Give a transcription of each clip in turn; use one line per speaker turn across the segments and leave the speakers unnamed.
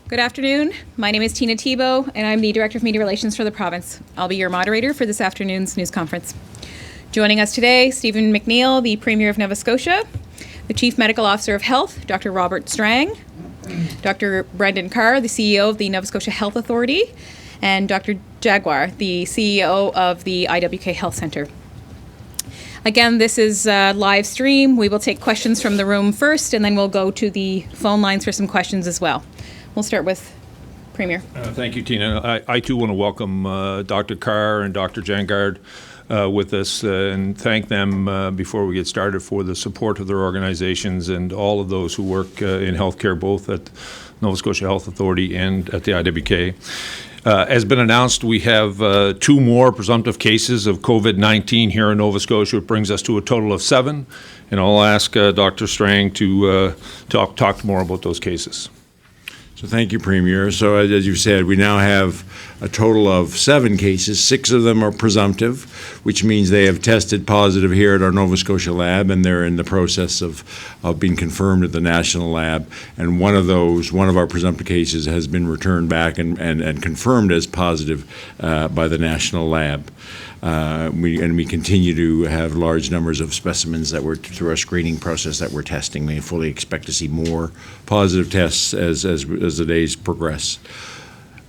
Good afternoon. My name is Tina Thibault, and I'm the Director of Media Relations for the province. I'll be your moderator for this afternoon's news conference. Joining us today, Stephen McNeil, the Premier of Nova Scotia, the Chief Medical Officer of Health, Dr. Robert Strang, Dr. Brendan Carr, the CEO of the Nova Scotia Health Authority, and Dr. Jangaard, the CEO of the IWK Health Centre. Again, this is a live stream. We will take questions from the room first, and then we'll go to the phone lines for some questions as well. We'll start with Premier.
Thank you, Tina. I too want to welcome Dr. Carr and Dr. Jangaard with us and thank them before we get started for the support of their organizations and all of those who work in healthcare, both at Nova Scotia Health Authority and at the IWK. As been announced, we have 2 more presumptive cases of COVID-19 here in Nova Scotia. It brings us to a total of 7, and I'll ask Dr. Strang to talk more about those cases.
So thank you, Premier. So as you said, we now have a total of 7 cases. 6 of them are presumptive, which means they have tested positive here at our Nova Scotia lab, and they're in the process of being confirmed at the national lab. And one of our presumptive cases has been returned back and confirmed as positive by the national lab. We continue to have large numbers of specimens that we're through our screening process that we're testing. We fully expect to see more positive tests as the days progress.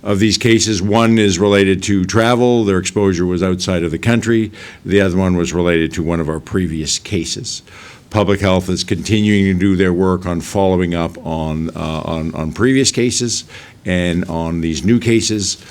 Of these cases, 1 is related to travel. Their exposure was outside of the country. The other one was related to one of our previous cases. Public Health is continuing to do their work on following up on previous cases and on these new cases.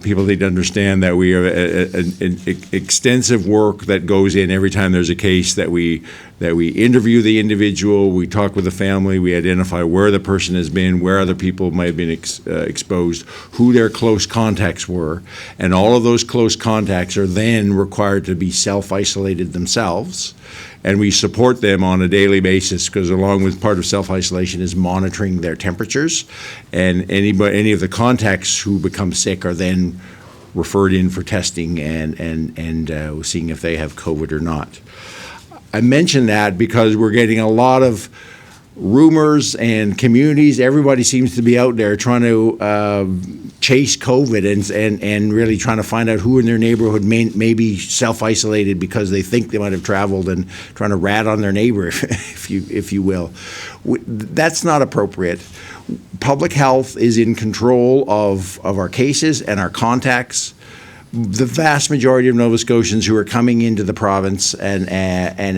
People need to understand that we have an extensive work that goes in every time there's a case, that we interview the individual, we talk with the family, we identify where the person has been, where other people might have been exposed, who their close contacts were, and all of those close contacts are then required to be self-isolated themselves. And we support them on a daily basis, because along with part of self-isolation is monitoring their temperatures, and any of the contacts who become sick are then referred in for testing and seeing if they have COVID or not. I mention that because we're getting a lot of rumors and communities. Everybody seems to be out there trying to chase COVID and really trying to find out who in their neighborhood may be self-isolated because they think they might have traveled, and trying to rat on their neighbor, if you will. That's not appropriate. Public Health is in control of our cases and our contacts. The vast majority of Nova Scotians who are coming into the province and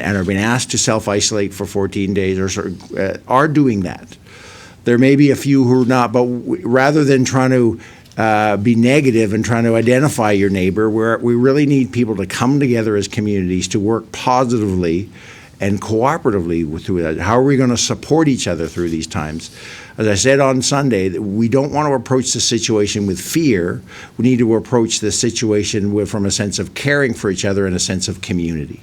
are being asked to self-isolate for 14 days are doing that. There may be a few who are not, but rather than trying to be negative and trying to identify your neighbor, we really need people to come together as communities to work positively and cooperatively through that. How are we going to support each other through these times? As I said on Sunday, we don't want to approach the situation with fear. We need to approach the situation from a sense of caring for each other and a sense of community.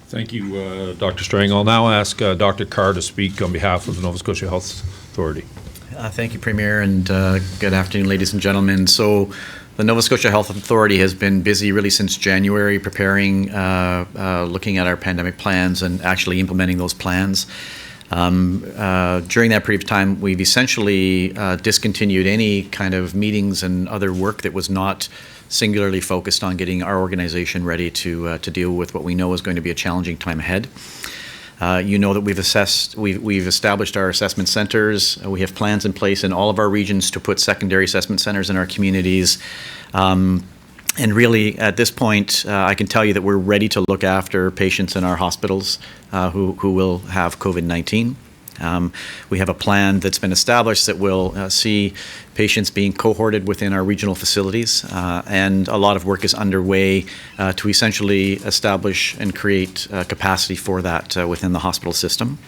Thank you, Dr. Strang. I'll now ask Dr. Carr to speak on behalf of the Nova Scotia Health Authority.
Thank you, Premier, and good afternoon, ladies and gentlemen. So, the Nova Scotia Health Authority has been busy really since January preparing, looking at our pandemic plans and actually implementing those plans. During that period of time, we've essentially discontinued any kind of meetings and other work that was not singularly focused on getting our organization ready to deal with what we know is going to be a challenging time ahead. You know that we've established our assessment centers. We have plans in place in all of our regions to put secondary assessment centers in our communities. And really, at this point, I can tell you that we're ready to look after patients in our hospitals who will have COVID-19. We have a plan that's been established that will see patients being cohorted within our regional facilities, and a lot of work is underway to essentially establish and create capacity for that within the hospital system.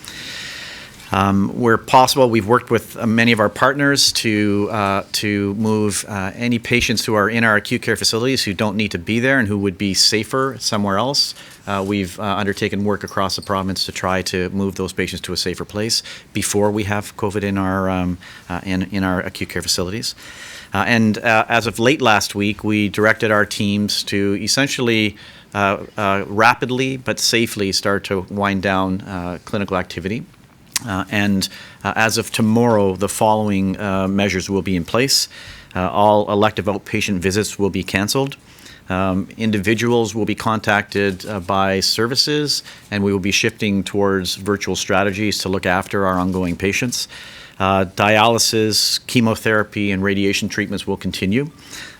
Where possible, we've worked with many of our partners to move any patients who are in our acute care facilities who don't need to be there and who would be safer somewhere else. We've undertaken work across the province to try to move those patients to a safer place before we have COVID in our acute care facilities. And as of late last week, we directed our teams to essentially rapidly but safely start to wind down clinical activity. And as of tomorrow, the following measures will be in place. All elective outpatient visits will be canceled. Individuals will be contacted by services, and we will be shifting towards virtual strategies to look after our ongoing patients. Dialysis, chemotherapy, and radiation treatments will continue,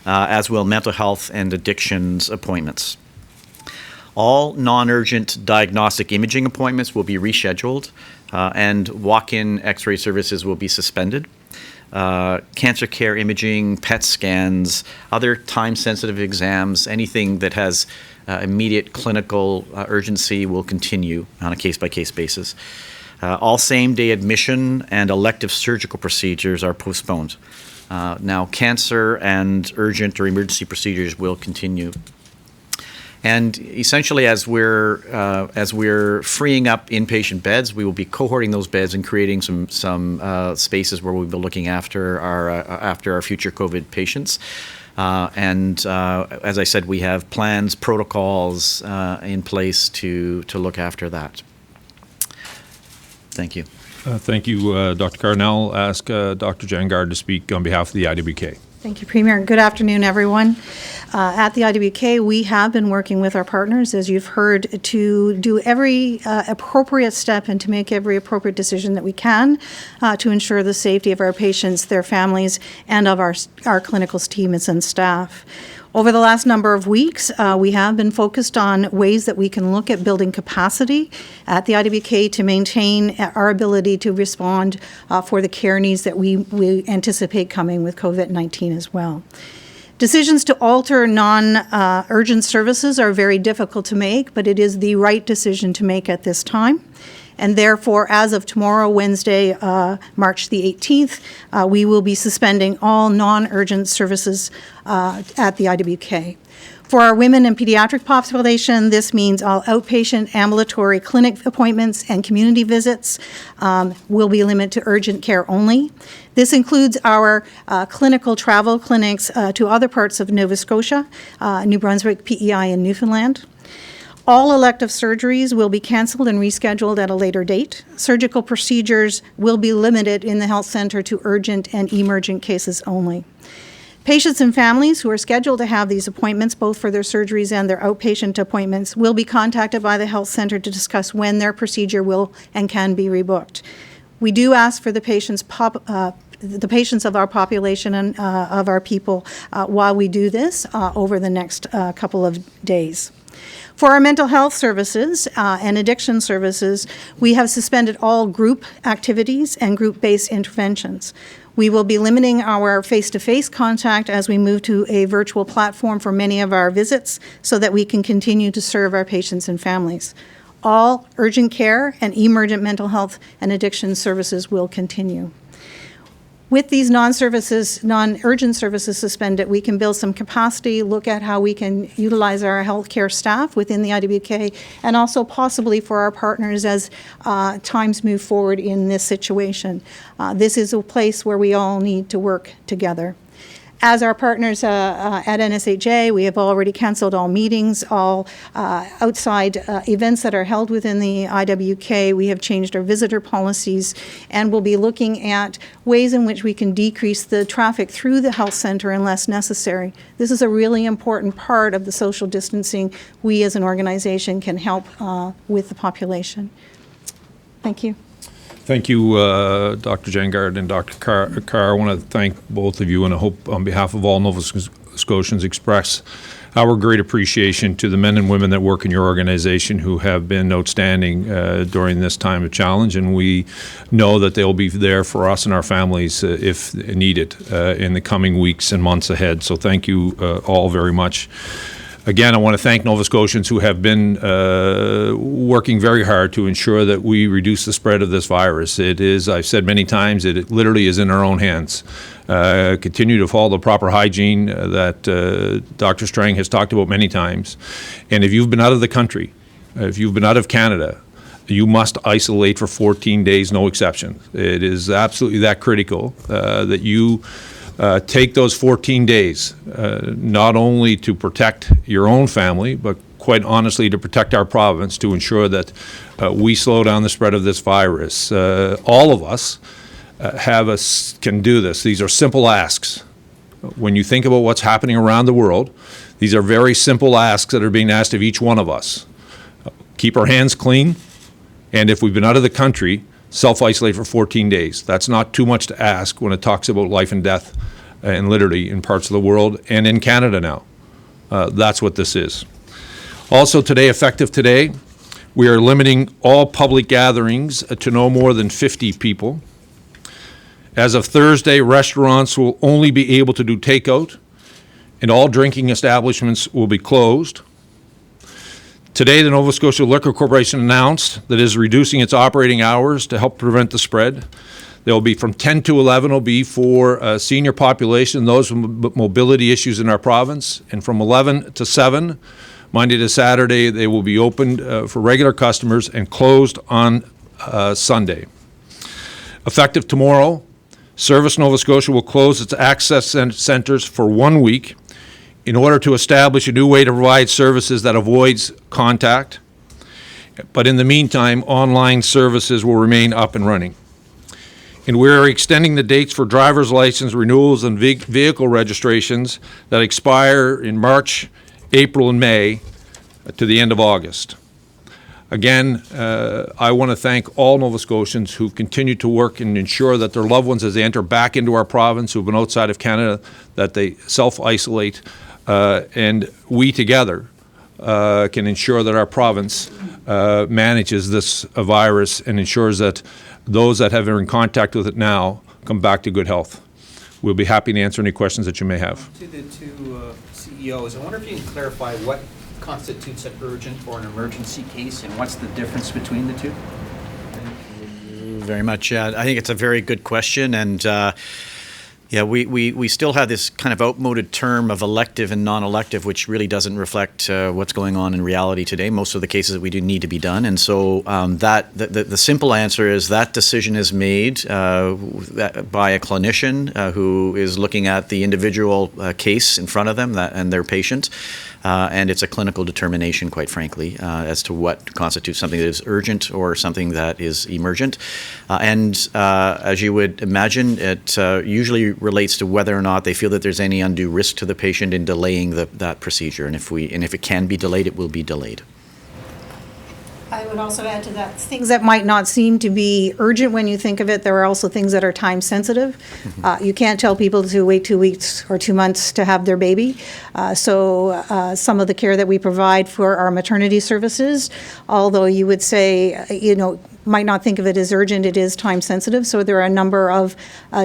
as will mental health and addictions appointments. All non-urgent diagnostic imaging appointments will be rescheduled, and walk-in X-ray services will be suspended. Cancer care imaging, PET scans, other time-sensitive exams, anything that has immediate clinical urgency will continue on a case-by-case basis. All same-day admission and elective surgical procedures are postponed. Now, cancer and urgent or emergency procedures will continue. And essentially, as we're freeing up inpatient beds, we will be cohorting those beds and creating some spaces where we'll be looking after our future COVID patients. As I said, we have plans, protocols in place to look after that. Thank you.
Thank you, Dr. Carr. Now I'll ask Dr. Jangaard to speak on behalf of the IWK.
Thank you, Premier. Good afternoon, everyone. At the IWK, we have been working with our partners, as you've heard, to do every appropriate step and to make every appropriate decision that we can to ensure the safety of our patients, their families, and of our clinical teams and staff. Over the last number of weeks, we have been focused on ways that we can look at building capacity at the IWK to maintain our ability to respond for the care needs that we anticipate coming with COVID-19 as well. Decisions to alter non-urgent services are very difficult to make, but it is the right decision to make at this time. And therefore, as of tomorrow, Wednesday, March the 18th, we will be suspending all non-urgent services at the IWK. For our women and pediatric population, this means all outpatient ambulatory clinic appointments and community visits will be limited to urgent care only. This includes our clinical travel clinics to other parts of Nova Scotia, New Brunswick, PEI, and Newfoundland. All elective surgeries will be canceled and rescheduled at a later date. Surgical procedures will be limited in the health center to urgent and emergent cases only. Patients and families who are scheduled to have these appointments, both for their surgeries and their outpatient appointments, will be contacted by the health center to discuss when their procedure will and can be rebooked. We do ask for the patients of our population and of our people while we do this over the next couple of days. For our mental health services and addiction services, we have suspended all group activities and group-based interventions. We will be limiting our face-to-face contact as we move to a virtual platform for many of our visits so that we can continue to serve our patients and families. All urgent care and emergent mental health and addiction services will continue. With these non-urgent services suspended, we can build some capacity, look at how we can utilize our healthcare staff within the IWK, and also possibly for our partners as times move forward in this situation. This is a place where we all need to work together. As our partners at NSHA, we have already canceled all meetings, all outside events that are held within the IWK. We have changed our visitor policies, and we'll be looking at ways in which we can decrease the traffic through the health center unless necessary. This is a really important part of the social distancing we as an organization can help with the population. Thank you.
Thank you, Dr. Jangaard and Dr. Carr. I want to thank both of you, and I hope on behalf of all Nova Scotians express our great appreciation to the men and women that work in your organization who have been outstanding during this time of challenge, and we know that they'll be there for us and our families if needed in the coming weeks and months ahead. So thank you all very much. Again, I want to thank Nova Scotians who have been working very hard to ensure that we reduce the spread of this virus. It is, I've said many times, it literally is in our own hands. Continue to follow the proper hygiene that Dr. Strang has talked about many times. And if you've been out of the country, if you've been out of Canada, you must isolate for 14 days, no exceptions. It is absolutely that critical that you take those 14 days, not only to protect your own family, but quite honestly, to protect our province, to ensure that we slow down the spread of this virus. All of us can do this. These are simple asks. When you think about what's happening around the world, these are very simple asks that are being asked of each one of us. Keep our hands clean, and if we've been out of the country, self-isolate for 14 days. That's not too much to ask when it talks about life and death and literally in parts of the world and in Canada now. That's what this is. Also today, effective today, we are limiting all public gatherings to no more than 50 people. As of Thursday, restaurants will only be able to do takeout, and all drinking establishments will be closed. Today, the Nova Scotia Liquor Corporation announced that it is reducing its operating hours to help prevent the spread. They will be from 10 to 11 will be for senior population, those with mobility issues in our province, and from 11 to 7, Monday to Saturday, they will be opened for regular customers and closed on Sunday. Effective tomorrow, Service Nova Scotia will close its access centres for 1 week in order to establish a new way to provide services that avoids contact. But in the meantime, online services will remain up and running. And we're extending the dates for driver's license renewals and vehicle registrations that expire in March, April, and May to the end of August. Again, I want to thank all Nova Scotians who continue to work and ensure that their loved ones, as they enter back into our province, who've been outside of Canada, that they self-isolate, and we together can ensure that our province manages this virus and ensures that those that have been in contact with it now come back to good health. We'll be happy to answer any questions that you may have.
To the two CEOs, I wonder if you can clarify what constitutes an urgent or an emergency case, and what's the difference between the two?
Very much. I think it's a very good question, and we still have this kind of outmoded term of elective and non-elective, which really doesn't reflect what's going on in reality today. Most of the cases that we do need to be done, and so the simple answer is that decision is made by a clinician who is looking at the individual case in front of them and their patient. And it's a clinical determination, quite frankly, as to what constitutes something that is urgent or something that is emergent. As you would imagine, it usually relates to whether or not they feel that there's any undue risk to the patient in delaying that procedure. And if it can be delayed, it will be delayed.
I would also add to that, things that might not seem to be urgent when you think of it, there are also things that are time sensitive. You can't tell people to wait 2 weeks or 2 months to have their baby. So some of the care that we provide for our maternity services, although you would say, might not think of it as urgent, it is time sensitive. So there are a number of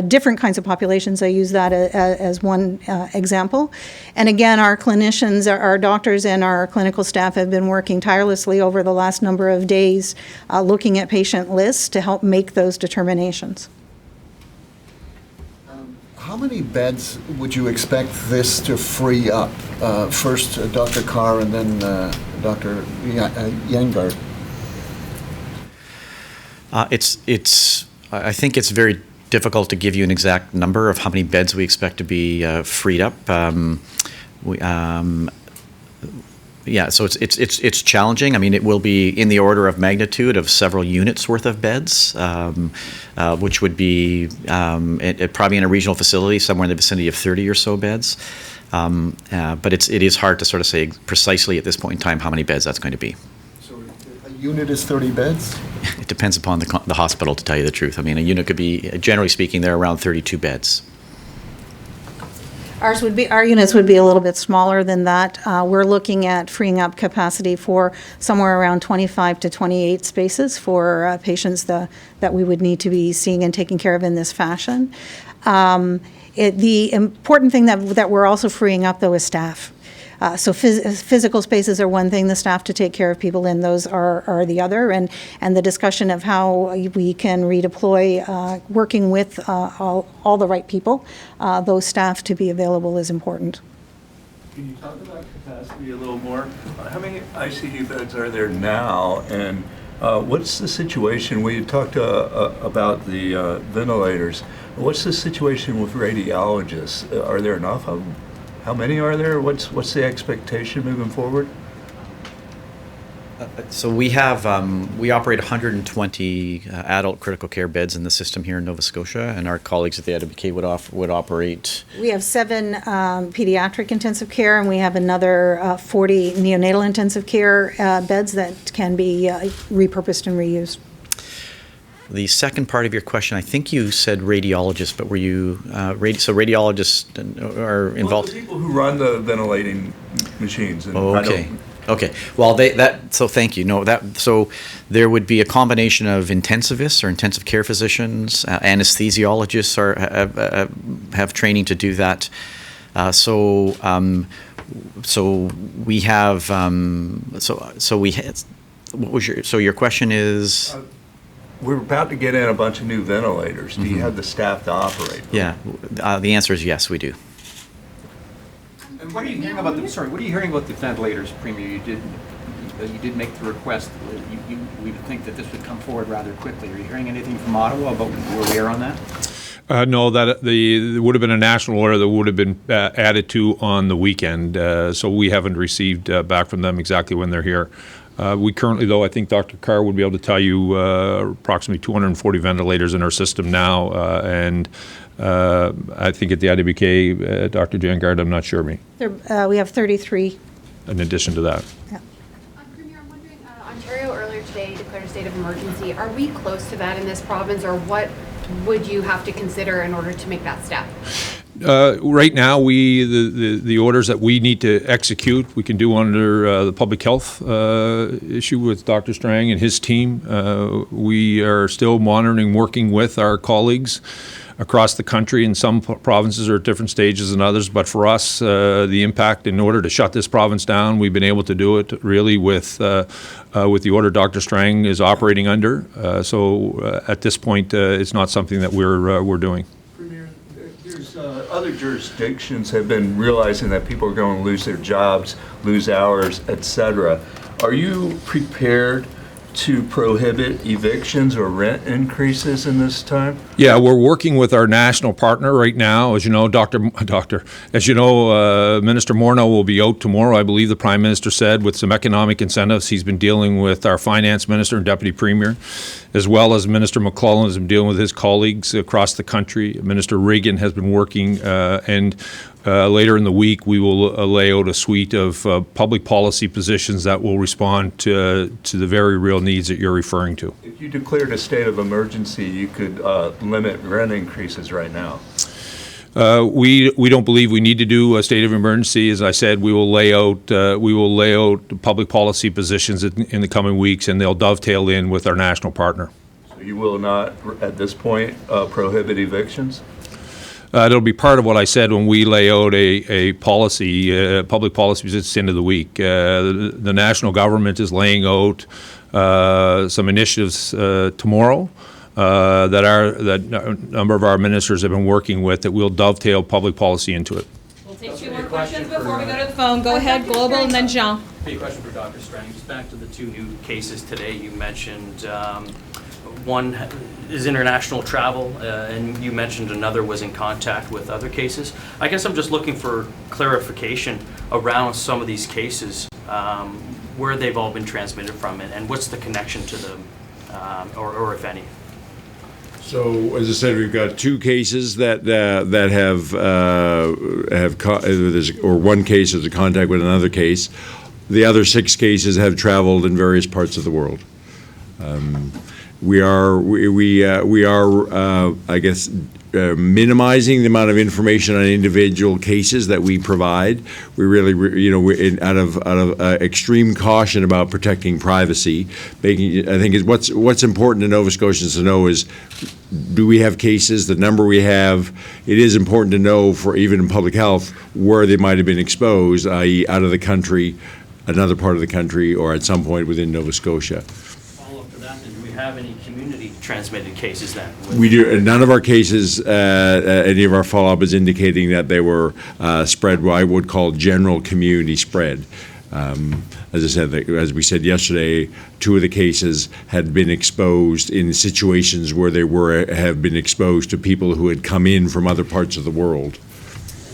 different kinds of populations. I use that as one example. And again, our clinicians, our doctors and our clinical staff have been working tirelessly over the last number of days looking at patient lists to help make those determinations.
How many beds would you expect this to free up? First, Dr. Carr and then Dr. Jangaard.
I think it's very difficult to give you an exact number of how many beds we expect to be freed up. So it's challenging. I mean, it will be in the order of magnitude of several units worth of beds, which would be probably in a regional facility somewhere in the vicinity of 30 or so beds. But it is hard to sort of say precisely at this point in time how many beds that's going to be.
So a unit is 30 beds?
It depends upon the hospital, to tell you the truth. I mean, a unit could be, generally speaking, they're around 32 beds.
Our units would be a little bit smaller than that. We're looking at freeing up capacity for somewhere around 25 to 28 spaces for patients that we would need to be seeing and taking care of in this fashion. The important thing that we're also freeing up, though, is staff. So physical spaces are one thing, the staff to take care of people in those are the other, and the discussion of how we can redeploy, working with all the right people, those staff to be available is important.
Can you talk about capacity a little more? How many ICU beds are there now, and what's the situation? We talked about the ventilators. What's the situation with radiologists? Are there enough of them? How many are there? What's the expectation moving forward?
So we have, we operate 120 adult critical care beds in the system here in Nova Scotia, and our colleagues at the IWK would operate.
We have 7 pediatric intensive care, and we have another 40 neonatal intensive care beds that can be repurposed and reused.
The second part of your question, I think you said radiologists, but were you, so radiologists are
Well,
involved?
the people who run the ventilating machines. And
Oh,
I don't-
okay. Okay. Well, so thank you. No, so there would be a combination of intensivists or intensive care physicians, anesthesiologists have training to do that. So we have, so your question is?
We're about to get in a bunch of new ventilators. Do you have the staff to operate them?
Yeah, the answer is yes, we do.
And what are you hearing about what are you hearing about the ventilators, Premier? You did make the request. We would think that this would come forward rather quickly. Are you hearing anything from Ottawa about where we are on that?
No, there would have been a national order that would have been added to on the weekend, so we haven't received back from them exactly when they're here. We currently, though, I think Dr. Carr would be able to tell you approximately 240 ventilators in our system now, and I think at the IWK, Dr. Jangaard, I'm not sure me,
We have 33.
in addition to that.
Yeah.
Premier, I'm wondering, Ontario earlier today declared a state of emergency. Are we close to that in this province, or what would you have to consider in order to make that step?
Right now, the orders that we need to execute, we can do under the public health issue with Dr. Strang and his team. We are still monitoring, working with our colleagues across the country, and some provinces are at different stages than others. But for us, the impact in order to shut this province down, we've been able to do it really with the order Dr. Strang is operating under. So at this point, it's not something that we're doing.
Premier, there's other jurisdictions have been realizing that people are going to lose their jobs, lose hours, etc. Are you prepared to prohibit evictions or rent increases in this time?
Yeah, we're working with our national partner right now. As you know, Minister Morneau will be out tomorrow, I believe the Prime Minister said, with some economic incentives. He's been dealing with our Finance Minister and Deputy Premier, as well as Minister McClellan has been dealing with his colleagues across the country. Minister Regan has been working, and later in the week, we will lay out a suite of public policy positions that will respond to the very real needs that you're referring to.
If you declared a state of emergency, you could limit rent increases right now.
We don't believe we need to do a state of emergency. As I said, we will lay out public policy positions in the coming weeks, and they'll dovetail in with our national partner.
So you will not, at this point, prohibit evictions?
It'll be part of what I said when we lay out a policy, public policy at the end of the week. The national government is laying out some initiatives tomorrow that a number of our ministers have been working with that will dovetail public policy into it.
We'll take 2 more questions before we go to the phone. Go ahead, Global, and then Jean.
A question for Dr. Strang. Just back to the 2 new cases today. You mentioned one is international travel, and you mentioned another was in contact with other cases. I guess I'm just looking for clarification around some of these cases, where they've all been transmitted from, and what's the connection to them, or if any.
So, as I said, we've got 2 cases that or one case is a contact with another case. The other 6 cases have traveled in various parts of the world. We are, I guess, minimizing the amount of information on individual cases that we provide. We really, we're out of extreme caution about protecting privacy. I think what's important to Nova Scotians to know is, do we have cases? The number we have. It is important to know, for even in public health, where they might have been exposed, i.e., out of the country, another part of the country, or at some point within Nova Scotia.
Have any community transmitted cases then?
We do. None of our cases, any of our follow-up is indicating that they were spread what I would call general community spread. As I said, as we said yesterday, 2 of the cases had been exposed in situations where they have been exposed to people who had come in from other parts of the world.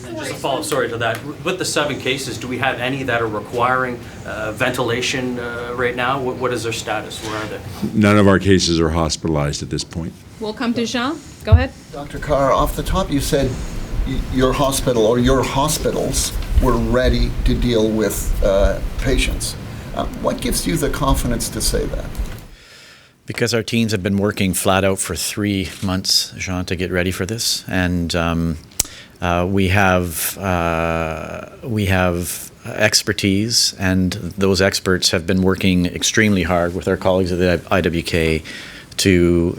And then just a follow-up, sorry to that. With the 7 cases, do we have any that are requiring ventilation right now? What is their status? Where are they?
None of our cases are hospitalized at this point.
We'll come to Jean. Go ahead.
Dr. Carr, off the top, you said your hospital or your hospitals were ready to deal with patients. What gives you the confidence to say that?
Because our teams have been working flat out for 3 months, Jean, to get ready for this, and we have expertise, and those experts have been working extremely hard with our colleagues at the IWK to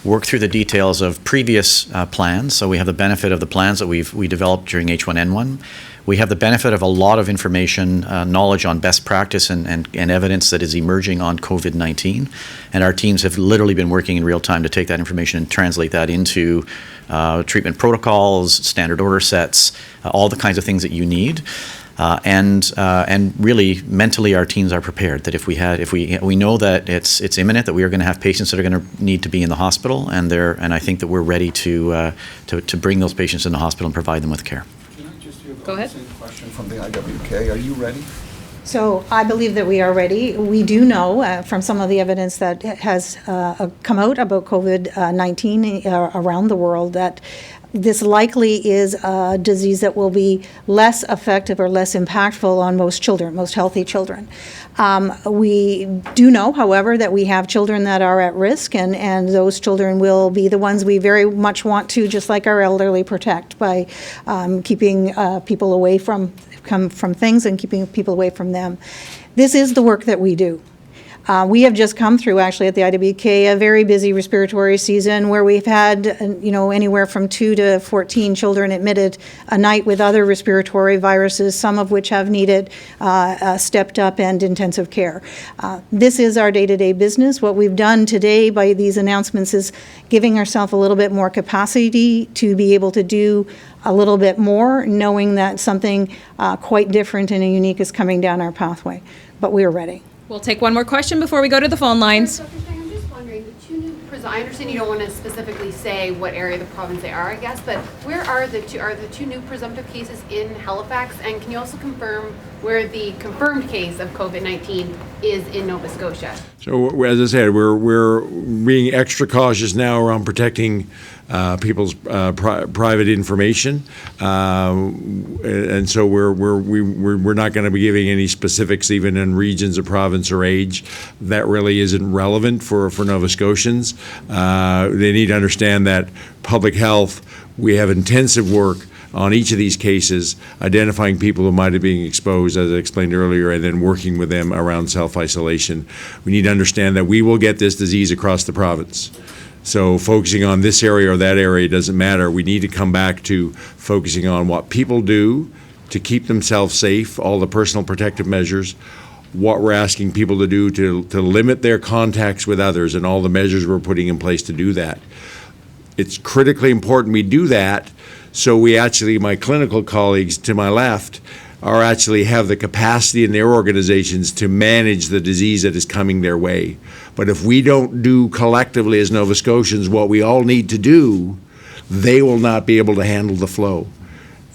work through the details of previous plans. So we have the benefit of the plans that we developed during H1N1. We have the benefit of a lot of information, knowledge on best practice and evidence that is emerging on COVID-19. And our teams have literally been working in real time to take that information and translate that into treatment protocols, standard order sets, all the kinds of things that you need. And really, mentally, our teams are prepared that if we know that it's imminent, that we are going to have patients that are going to need to be in the hospital, and I think that we're ready to bring those patients in the hospital and provide them with care.
Go ahead.
Same question from the IWK. Are you ready?
So I believe that we are ready. We do know from some of the evidence that has come out about COVID-19 around the world that this likely is a disease that will be less effective or less impactful on most children, most healthy children. We do know, however, that we have children that are at risk, and those children will be the ones we very much want to, just like our elderly, protect by keeping people away from things and keeping people away from them. This is the work that we do. We have just come through, actually, at the IWK, a very busy respiratory season where we've had, anywhere from 2 to 14 children admitted a night with other respiratory viruses, some of which have needed stepped up and intensive care. This is our day-to-day business. What we've done today by these announcements is giving ourselves a little bit more capacity to be able to do a little bit more, knowing that something quite different and unique is coming down our pathway. But we are ready.
We'll take one more question before we go to the phone lines.
Dr. Strang, I'm just wondering, the 2 new I understand you don't want to specifically say what area of the province they are, I guess, but where are the 2 new presumptive cases in Halifax? And can you also confirm where the confirmed case of COVID-19 is in Nova Scotia?
So as I said, we're being extra cautious now around protecting people's private information, and so we're not going to be giving any specifics, even in regions of province or age. That really isn't relevant for Nova Scotians. They need to understand that public health, we have intensive work on each of these cases, identifying people who might have been exposed, as I explained earlier, and then working with them around self-isolation. We need to understand that we will get this disease across the province. So focusing on this area or that area doesn't matter. We need to come back to focusing on what people do to keep themselves safe, all the personal protective measures, what we're asking people to do to limit their contacts with others, and all the measures we're putting in place to do that. It's critically important we do that, so we actually, my clinical colleagues to my left, are actually have the capacity in their organizations to manage the disease that is coming their way. But if we don't do collectively as Nova Scotians what we all need to do, they will not be able to handle the flow.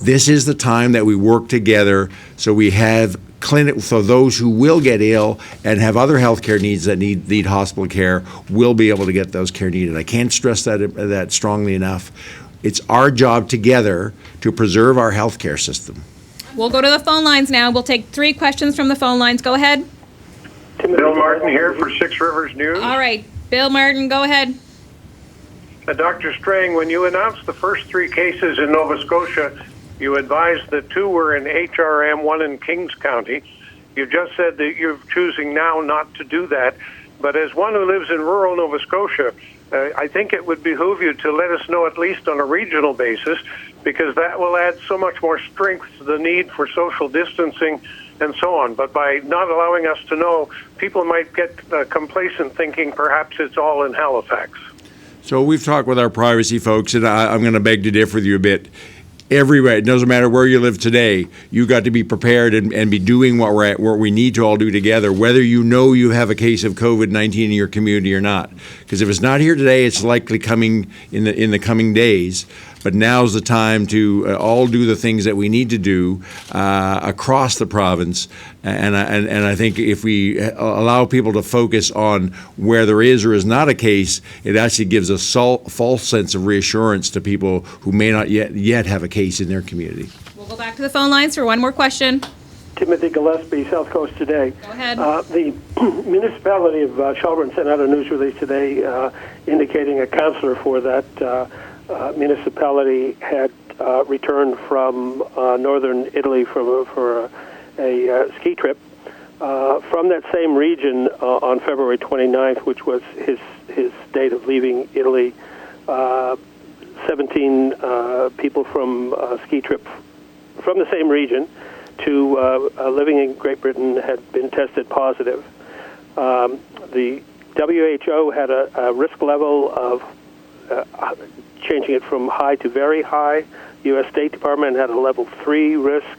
This is the time that we work together so we have clinic, so those who will get ill and have other healthcare needs that need hospital care will be able to get those care needed. I can't stress that strongly enough. It's our job together to preserve our healthcare system.
We'll go to the phone lines now. We'll take 3 questions from the phone lines. Go ahead.
Bill Martin here for Six Rivers News.
All right. Bill Martin, go ahead.
Dr. Strang, when you announced the first 3 cases in Nova Scotia, you advised that 2 were in HRM, 1 in Kings County. You just said that you're choosing now not to do that. But as one who lives in rural Nova Scotia, I think it would behoove you to let us know, at least on a regional basis, because that will add so much more strength to the need for social distancing and so on. But by not allowing us to know, people might get complacent thinking perhaps it's all in Halifax.
So we've talked with our privacy folks, and I'm going to beg to differ with you a bit. Everywhere, it doesn't matter where you live today, you got to be prepared and be doing what we need to all do together, whether you know you have a case of COVID-19 in your community or not. Because if it's not here today, it's likely coming in the coming days. but now's the time to all do the things that we need to do across the province. And I think if we allow people to focus on where there is or is not a case, it actually gives a false sense of reassurance to people who may not yet have a case in their community.
We'll go back to the phone lines for one more question.
Timothy Gillespie, South Coast Today.
Go ahead.
The municipality of Shelburne sent out a news release today indicating a councillor for that municipality had returned from northern Italy for a ski trip. From that same region on February 29th, which was his date of leaving Italy, 17 people from a ski trip from the same region to living in Great Britain had been tested positive. The WHO had a risk level of changing it from high to very high. U.S. State Department had a level 3 risk.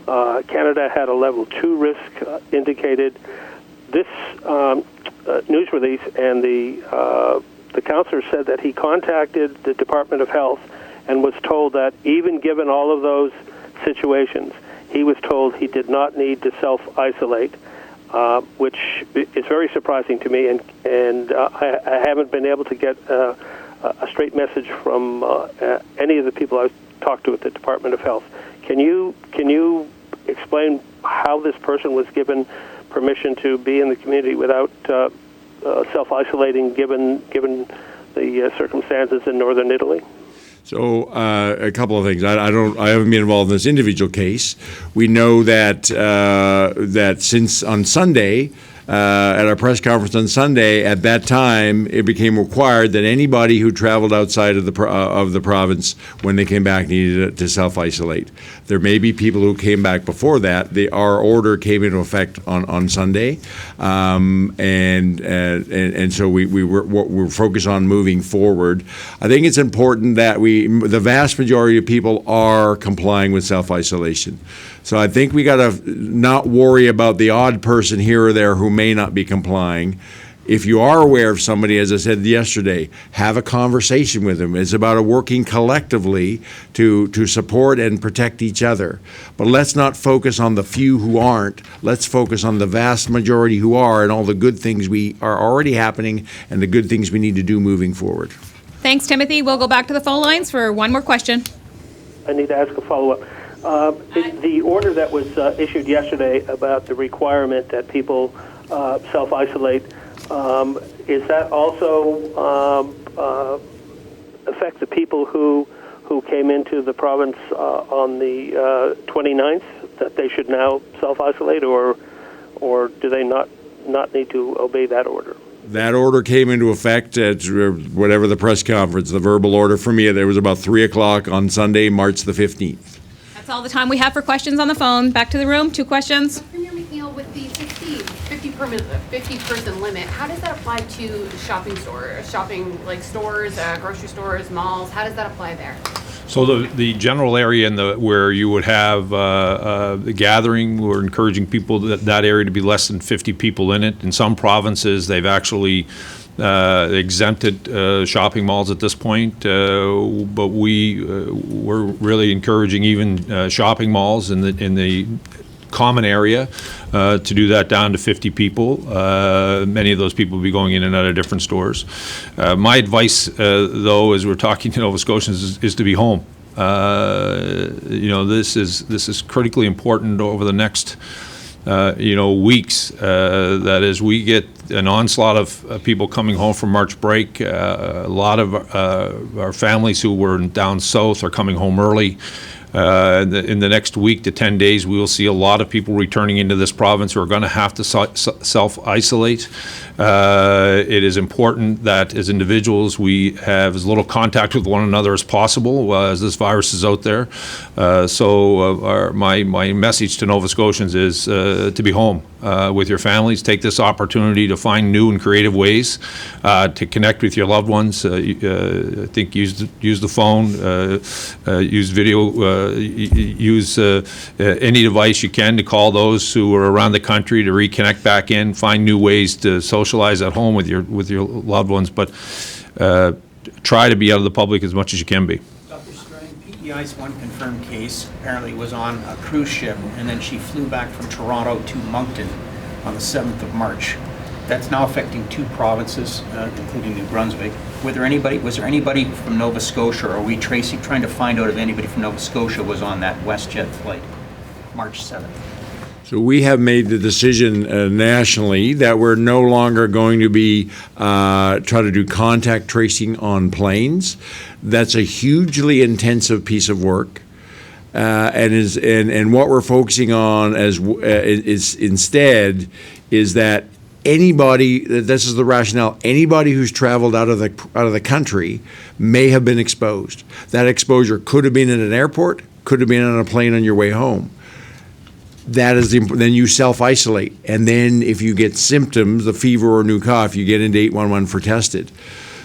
Canada had a level 2 risk indicated. This news release and the counselor said that he contacted the Department of Health and was told that even given all of those situations, he was told he did not need to self-isolate, which is very surprising to me, and I haven't been able to get a straight message from any of the people I've talked to at the Department of Health. Can you explain how this person was given permission to be in the community without self-isolating, given the circumstances in northern Italy?
So a couple of things. I haven't been involved in this individual case. We know that that since on Sunday, at our press conference on Sunday, at that time, it became required that anybody who traveled outside of the province when they came back needed to self-isolate. There may be people who came back before that. Our order came into effect on Sunday, and so we're focused on moving forward. I think it's important that the vast majority of people are complying with self-isolation. So I think we got to not worry about the odd person here or there who may not be complying. If you are aware of somebody, as I said yesterday, have a conversation with them. It's about working collectively to support and protect each other. But let's not focus on the few who aren't. Let's focus on the vast majority who are and all the good things we are already happening and the good things we need to do moving forward.
Thanks, Timothy. We'll go back to the phone lines for one more question.
I need to ask a follow-up. The order that was issued yesterday about the requirement that people self-isolate, is that also affect the people who came into the province on the 29th, that they should now self-isolate, or do they not need to obey that order?
That order came into effect at whatever the press conference, the verbal order for me, there was about 3 o'clock on Sunday, March the 15th.
That's all the time we have for questions on the phone. Back to the room, 2 questions.
Premier McNeil, with the 50-person limit, how does that apply to shopping stores, grocery stores, malls? How does that apply there?
So the general area where you would have the gathering, we're encouraging people that area to be less than 50 people in it. In some provinces, they've actually exempted shopping malls at this point, but we're really encouraging even shopping malls in the common area to do that down to 50 people. Many of those people will be going in and out of different stores. My advice, though, as we're talking to Nova Scotians, is to be home. This is critically important over the next weeks. That is, we get an onslaught of people coming home from March break. A lot of our families who were down south are coming home early. In the next week to 10 days, we will see a lot of people returning into this province who are going to have to self-isolate. It is important that as individuals we have as little contact with one another as possible as this virus is out there. So my message to Nova Scotians is to be home with your families. Take this opportunity to find new and creative ways to connect with your loved ones. I think use the phone, use video, use any device you can to call those who are around the country to reconnect back in. Find new ways to socialize at home with your loved ones, but try to be out of the public as much as you can be.
PI's one confirmed case apparently was on a cruise ship, and then she flew back from Toronto to Moncton on the 7th of March. That's now affecting 2 provinces, including New Brunswick. Was there anybody from Nova Scotia, or are we trying to find out if anybody from Nova Scotia was on that WestJet flight, March 7th?
So we have made the decision nationally that we're no longer going to be try to do contact tracing on planes. That's a hugely intensive piece of work, and what we're focusing on is instead is that anybody, this is the rationale, anybody who's traveled out of the country may have been exposed. That exposure could have been in an airport, could have been on a plane on your way home. That is then you self-isolate, and then if you get symptoms, the fever or new cough, you get into 811 for tested.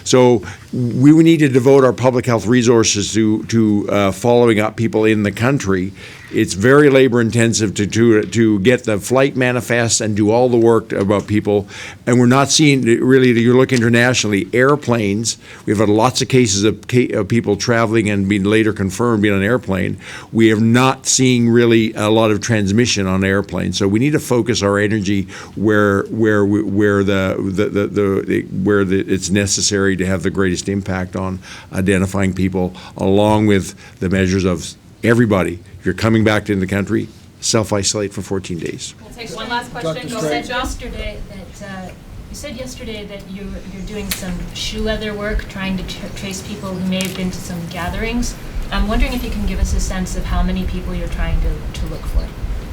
So we need to devote our public health resources to following up people in the country. It's very labor intensive to get the flight manifests and do all the work about people. And we're not seeing, really, you look internationally, airplanes, we've had lots of cases of people traveling and being later confirmed being on an airplane. We have not seen really a lot of transmission on airplanes. So we need to focus our energy where it's necessary to have the greatest impact on identifying people, along with the measures of everybody. If you're coming back into the country, self-isolate for 14 days.
We'll take one last question. Go ahead, John. You said yesterday that you're doing some shoe leather work, trying to trace people who may have been to some gatherings. I'm wondering if you can give us a sense of how many people you're trying to look for.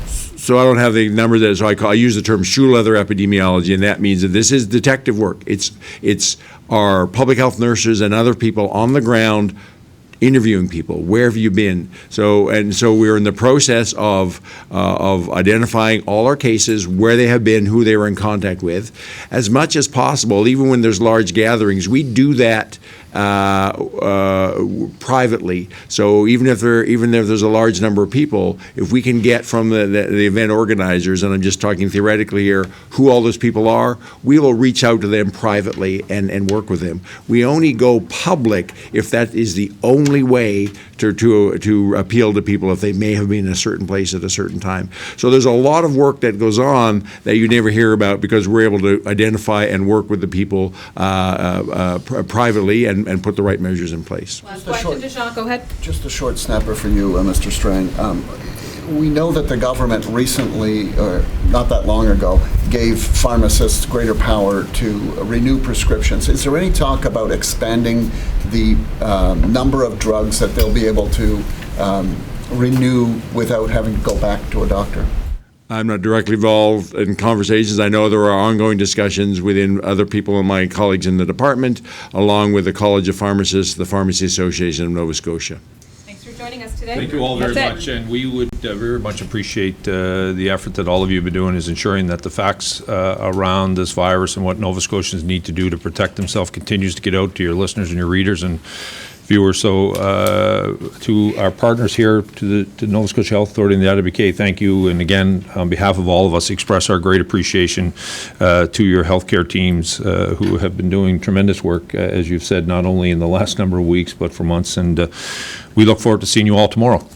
So I don't have the numbers, so I use the term shoe leather epidemiology, and that means that this is detective work. It's our public health nurses and other people on the ground interviewing people. Where have you been? So we're in the process of identifying all our cases, where they have been, who they were in contact with, as much as possible. Even when there's large gatherings, we do that privately. So even if there's a large number of people, if we can get from the event organizers, and I'm just talking theoretically here, who all those people are, we will reach out to them privately and work with them. We only go public if that is the only way to appeal to people, if they may have been in a certain place at a certain time. So there's a lot of work that goes on that you never hear about, because we're able to identify and work with the people privately and put the right measures in place.
Last question, Deshaun, go ahead.
Just a short snapper for you, Mr. Strang. We know that the government recently, or not that long ago, gave pharmacists greater power to renew prescriptions. Is there any talk about expanding the number of drugs that they'll be able to renew without having to go back to a doctor?
I'm not directly involved in conversations. I know there are ongoing discussions within other people and my colleagues in the department, along with the College of Pharmacists, the Pharmacy Association of Nova Scotia.
Thanks for joining us today.
Thank you all very much, and we would very much appreciate the effort that all of you have been doing, is ensuring that the facts around this virus and what Nova Scotians need to do to protect themselves continues to get out to your listeners and your readers and viewers. So to our partners here, to Nova Scotia Health Authority and the IWK, thank you. And again, on behalf of all of us, express our great appreciation to your healthcare teams who have been doing tremendous work, as you've said, not only in the last number of weeks, but for months. And we look forward to seeing you all tomorrow.